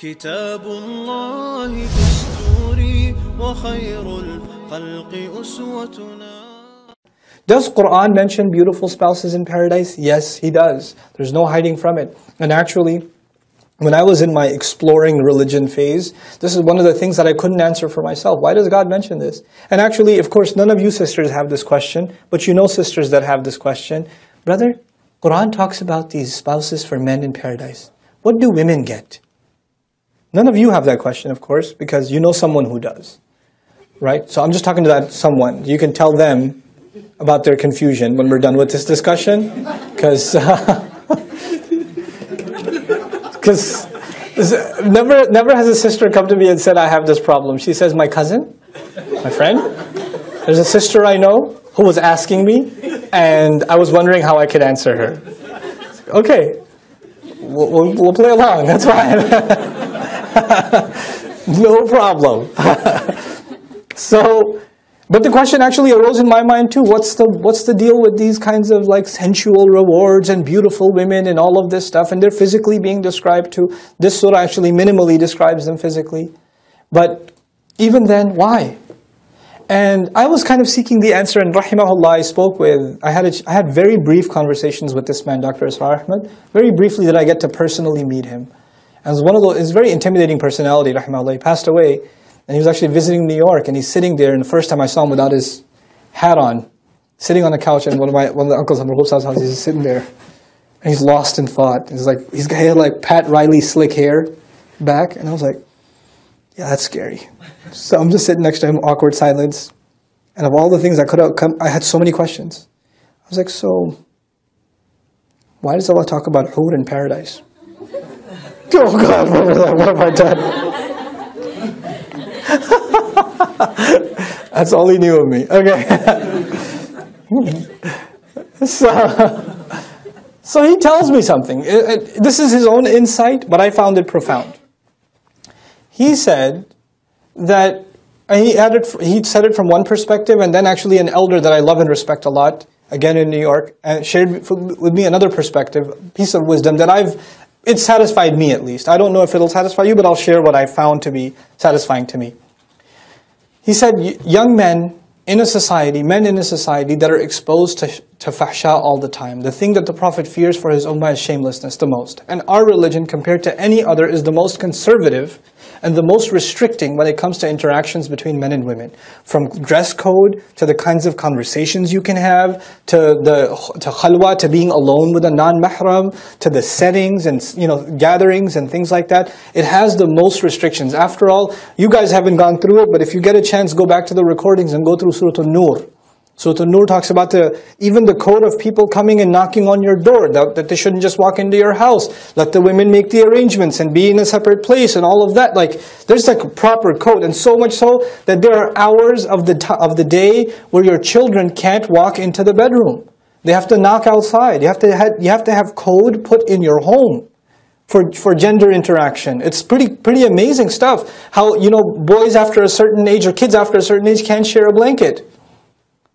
كتاب الله دستوري وخير الخلق أسوتنا. Does Quran mention beautiful spouses in paradise? Yes, he does. There's no hiding from it. And actually, when I was in my exploring religion phase, this is one of the things that I couldn't answer for myself. Why does God mention this? And actually, of course, none of you sisters have this question, but you know sisters that have this question. Brother, Quran talks about these spouses for men in paradise. What do women get? None of you have that question, of course, because you know someone who does. Right? So I'm just talking to that someone. You can tell them about their confusion when we're done with this discussion. Because never has a sister come to me and said, I have this problem. She says, my cousin, my friend, there's a sister I know who was asking me, and I was wondering how I could answer her. Okay, we'll play along, that's fine. No problem. So, but the question actually arose in my mind too. What's the deal with these kinds of like sensual rewards and beautiful women and all of this stuff? And they're physically being described too. This surah actually minimally describes them physically. But even then, why? And I was kind of seeking the answer, and rahimahullah, I had very brief conversations with this man, Dr. Israr Ahmed. Very briefly did I get to personally meet him. And it's one of those, it's a very intimidating personality, rahimahullah. He passed away. And he was actually visiting New York, and he's sitting there, and the first time I saw him without his hat on, sitting on the couch, and one of the uncles, he's just sitting there, and he's lost in thought. He's had like Pat Riley slick hair back, and I was like, yeah, that's scary. So I'm just sitting next to him, awkward silence, and of all the things that could have come, I had so many questions. I was like, so, why does Allah talk about hur in paradise? Oh God, what have I done? That's all he knew of me. Okay. So he tells me something. This is his own insight, but I found it profound. He said that he said it from one perspective, and then actually an elder that I love and respect a lot, again in New York, and shared with me another perspective, piece of wisdom that it's satisfied me at least. I don't know if it'll satisfy you, but I'll share what I found to be satisfying to me. He said, young men in a society that are exposed to fahsha all the time, the thing that the Prophet fears for his ummah is shamelessness the most. And our religion, compared to any other, is the most conservative and the most restricting when it comes to interactions between men and women. From dress code, to the kinds of conversations you can have, to khalwa, to being alone with a non-mahram, to the settings and gatherings and things like that. It has the most restrictions. After all, you guys haven't gone through it, but if you get a chance, go back to the recordings and go through Surah An-Nur. Surah An-Nur talks about even the code of people coming and knocking on your door, that they shouldn't just walk into your house. Let the women make the arrangements and be in a separate place and all of that. Like, there's like a proper code, and so much so that there are hours of the day where your children can't walk into the bedroom. They have to knock outside. You have to have code put in your home for gender interaction. It's pretty amazing stuff. How boys after a certain age or kids after a certain age can't share a blanket.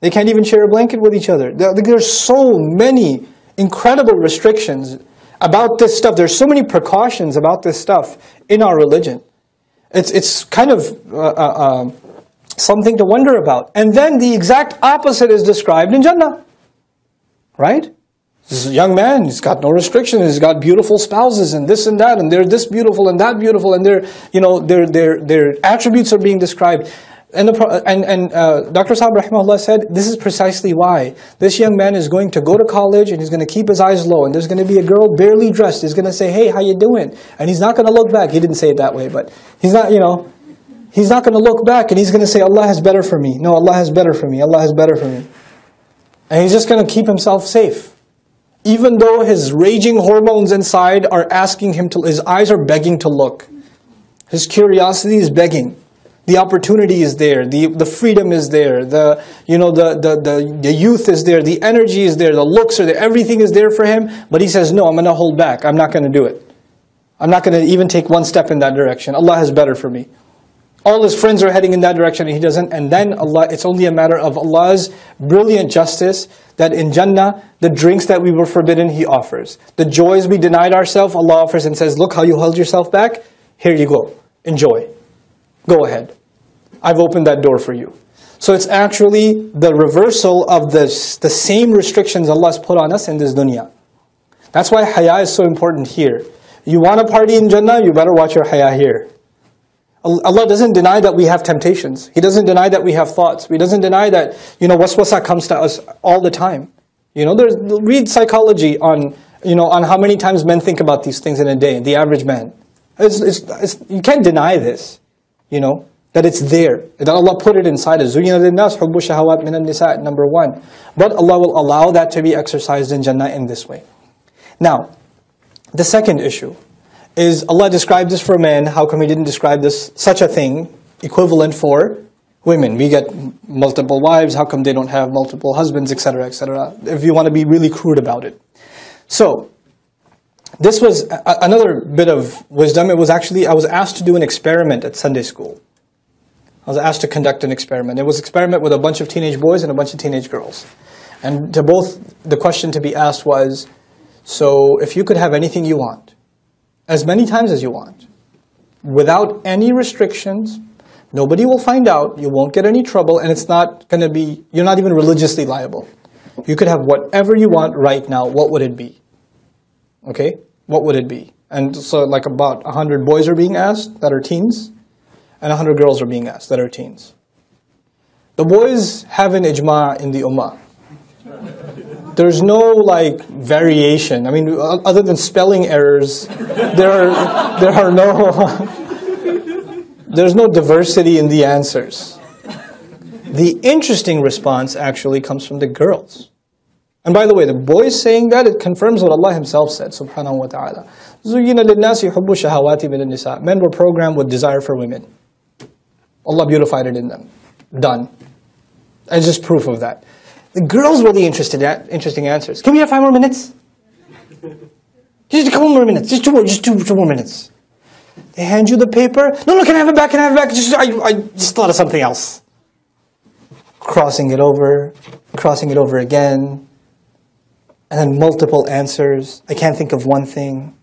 They can't even share a blanket with each other. There's so many incredible restrictions about this stuff. There's so many precautions about this stuff in our religion. It's kind of something to wonder about. And then the exact opposite is described in Jannah. Right? This is a young man, he's got no restrictions, he's got beautiful spouses and this and that, and they're this beautiful and that beautiful, and their attributes are being described. And Dr. Saab rahimahullah said, this is precisely why. This young man is going to go to college and he's going to keep his eyes low, and there's going to be a girl barely dressed. He's going to say, hey, how you doing? And he's not going to look back. He didn't say it that way, but he's not going to look back, and he's going to say, Allah has better for me. No, Allah has better for me. Allah has better for me. And he's just going to keep himself safe. Even though his raging hormones inside are asking him to, his eyes are begging to look. His curiosity is begging. The opportunity is there, the freedom is there, the youth is there, the energy is there, the looks are there, everything is there for him, but he says, no, I'm going to hold back, I'm not going to do it. I'm not going to even take one step in that direction. Allah has better for me. All his friends are heading in that direction and he doesn't. And then Allah, it's only a matter of Allah's brilliant justice that in Jannah, the drinks that we were forbidden, He offers. The joys we denied ourselves, Allah offers and says, look how you held yourself back. Here you go. Enjoy. Go ahead. I've opened that door for you. So it's actually the reversal of the same restrictions Allah has put on us in this dunya. That's why haya is so important here. You want to party in Jannah, you better watch your haya here. Allah doesn't deny that we have temptations. He doesn't deny that we have thoughts. He doesn't deny that, waswasa comes to us all the time. Read psychology on how many times men think about these things in a day, the average man. You can't deny this, that it's there, that Allah put it inside us. زُيِّنَ لِلنَّاسِ حُبُّ الشَّهَوَاتِ مِنَ النِّسَاءِ, number one. But Allah will allow that to be exercised in Jannah in this way. Now, the second issue is Allah described this for men. How come He didn't describe such a thing equivalent for women? We get multiple wives. How come they don't have multiple husbands, etc., etc.? If you want to be really crude about it. So, this was another bit of wisdom. It was actually, I was asked to do an experiment at Sunday school. I was asked to conduct an experiment. It was an experiment with a bunch of teenage boys and a bunch of teenage girls. And the question to be asked was, so if you could have anything you want, as many times as you want, without any restrictions, nobody will find out, you won't get any trouble, and it's not going to be, you're not even religiously liable. You could have whatever you want right now, what would it be? Okay? What would it be? And so like about 100 boys are being asked that are teens, and 100 girls are being asked that are teens. The boys have an ijma' in the ummah. There's no variation. I mean, other than spelling errors, there's no diversity in the answers. The interesting response actually comes from the girls. And by the way, the boys saying that, it confirms what Allah Himself said, subhanahu wa ta'ala. زُيِّنَ لِلنَّاسِ حُبُّ الشَّهَوَاتِ مِنَ النِّسَاءِ. Men were programmed with desire for women. Allah beautified it in them. Done. And just proof of that. The girls were the interesting answers. Can we have 5 more minutes? Just a couple more minutes. Just two more minutes. They hand you the paper. No, can I have it back? Can I have it back? I just thought of something else. Crossing it over again. And then multiple answers. I can't think of one thing.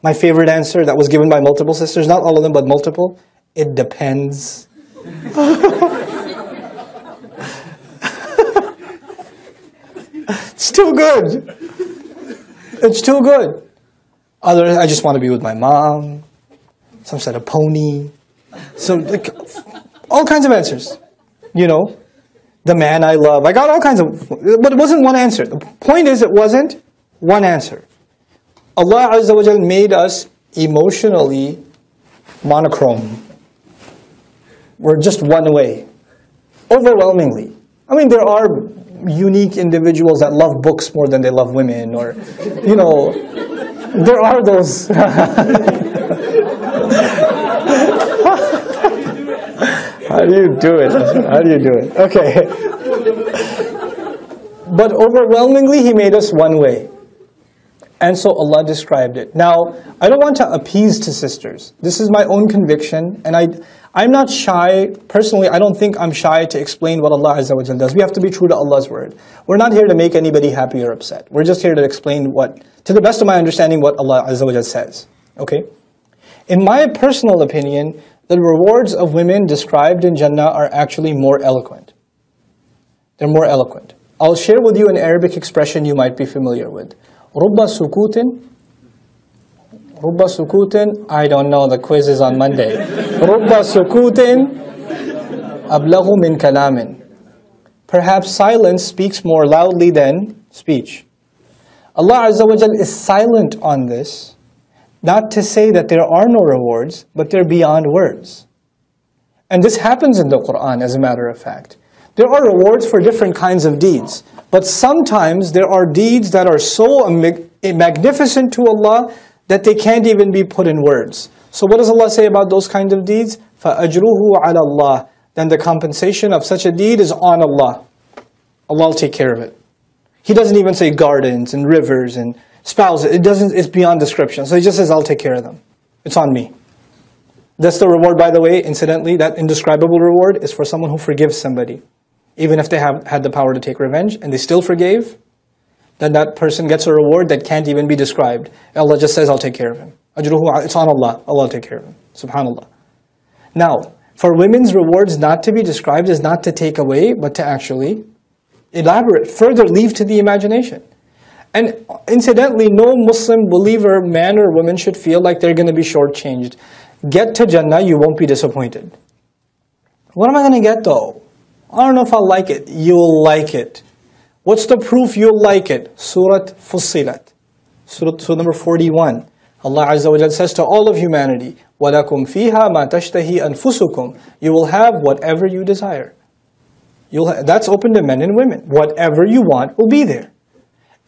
My favorite answer that was given by multiple sisters, not all of them, but multiple. It depends. It's too good. It's too good. Others, I just want to be with my mom. Some said a pony. So all kinds of answers. The man I love. I got all kinds of, but it wasn't one answer. The point is, it wasn't one answer. Allah Azza wa Jal made us emotionally monochrome. We're just one way. Overwhelmingly. I mean, there are unique individuals that love books more than they love women, or, there are those. How do you do it? Okay. But overwhelmingly, He made us one way. And so Allah described it. Now, I don't want to appease to sisters. This is my own conviction, and I'm not shy. Personally, I don't think I'm shy to explain what Allah Azza wa Jal does. We have to be true to Allah's word. We're not here to make anybody happy or upset. We're just here to explain to the best of my understanding, what Allah Azza wa Jal says. Okay? In my personal opinion, the rewards of women described in Jannah are actually more eloquent. They're more eloquent. I'll share with you an Arabic expression you might be familiar with. رُبَّ سُكُوتٍ, I don't know, the quiz is on Monday. رُبَّ سُكُوتٍ أَبْلَغُ مِنْ كَلَامٍ. Perhaps silence speaks more loudly than speech. Allah Azza wa Jal is silent on this, not to say that there are no rewards, but they're beyond words. And this happens in the Quran, as a matter of fact. There are rewards for different kinds of deeds, but sometimes there are deeds that are so magnificent to Allah that they can't even be put in words. So what does Allah say about those kinds of deeds? فَأَجْرُهُ عَلَى اللَّهِ. Then the compensation of such a deed is on Allah. Allah will take care of it. He doesn't even say gardens and rivers and spouses. It's beyond description. So He just says, I'll take care of them. It's on me. That's the reward, by the way, incidentally, that indescribable reward is for someone who forgives somebody. Even if they have had the power to take revenge and they still forgave, then that person gets a reward that can't even be described. Allah just says, I'll take care of him. Ajruhu, it's on Allah. Allah will take care of him. Subhanallah. Now, for women's rewards not to be described is not to take away, but to actually elaborate, further leave to the imagination. And incidentally, no Muslim believer, man or woman, should feel like they're going to be shortchanged. Get to Jannah, you won't be disappointed. What am I going to get though? I don't know if I'll like it. You'll like it. What's the proof you'll like it? Surah Fussilat. Surah number 41. Allah Azza wa Jalla says to all of humanity, وَلَكُمْ فِيهَا مَا تَشْتَهِي أَنفُسُكُمْ. You will have whatever you desire. That's open to men and women. Whatever you want will be there.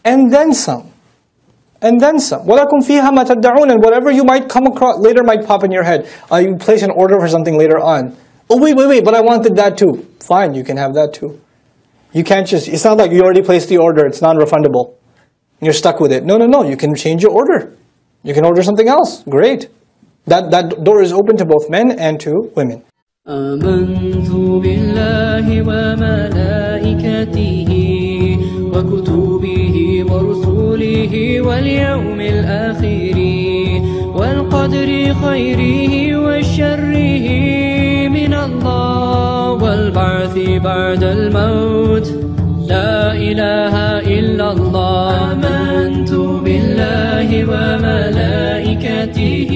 And then some. And then some. وَلَكُمْ فِيهَا مَا تَدَّعُونَ. And whatever you might come across later might pop in your head. You place an order for something later on. Oh wait, but I wanted that too. Fine, you can have that too. You can't just, it's not like you already placed the order, it's non-refundable. You're stuck with it. No, you can change your order. You can order something else. Great. That door is open to both men and to women. آمنت بالله وملائكته وكتبه ورسله واليوم الآخر والقدر خيره وشره من الله والبعث بعد الموت لا إله إلا الله آمنت بالله وملائكته